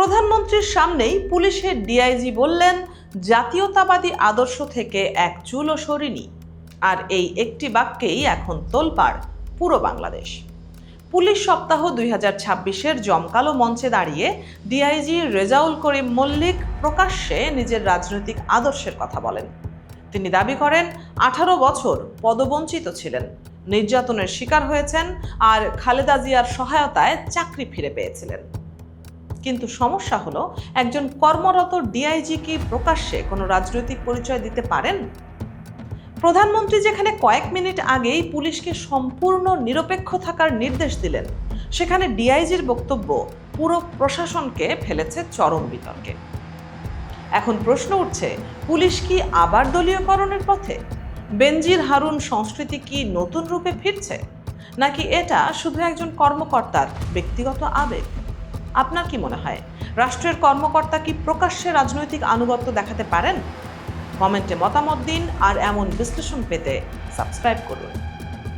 প্রধানমন্ত্রীর সামনেই পুলিশের ডিআইজি বললেন, জাতীয়তাবাদী আদর্শ থেকে এক চুলও সরিনি। আর এই একটি বাক্যেই এখন তোলপাড় পুরো বাংলাদেশ। পুলিশ সপ্তাহ 2026-এর জমকালো মঞ্চে দাঁড়িয়ে ডিআইজি রেজাউল করিম মল্লিক প্রকাশ্যে নিজের রাজনৈতিক আদর্শের কথা বলেন। তিনি দাবি করেন 18 বছর পদবঞ্চিত ছিলেন, নির্যাতনের শিকার হয়েছেন আর খালেদা জিয়ার সহায়তায় চাকরি ফিরে পেয়েছিলেন। কিন্তু সমস্যা হলো, একজন কর্মরত ডিআইজি কি প্রকাশ্যে কোনো রাজনৈতিক পরিচয় দিতে পারেন? প্রধানমন্ত্রী যেখানে কয়েক মিনিট আগেই পুলিশকে সম্পূর্ণ নিরপেক্ষ থাকার নির্দেশ দিলেন, সেখানে ডিআইজির বক্তব্য পুরো প্রশাসনকে ফেলেছে চরম বিতর্কে। এখন প্রশ্ন উঠছে, পুলিশ কি আবার দলীয়করণের পথে? বেনজির হারুন সংস্কৃতি কি নতুন রূপে ফিরছে, নাকি এটা শুধু একজন কর্মকর্তার ব্যক্তিগত আবেগ? আপনার কি মনে হয়, রাষ্ট্রের কর্মকর্তা কি প্রকাশ্যে রাজনৈতিক আনুগত্য দেখাতে পারেন? কমেন্টে মতামত দিন, আর এমন বিশ্লেষণ পেতে সাবস্ক্রাইব করুন।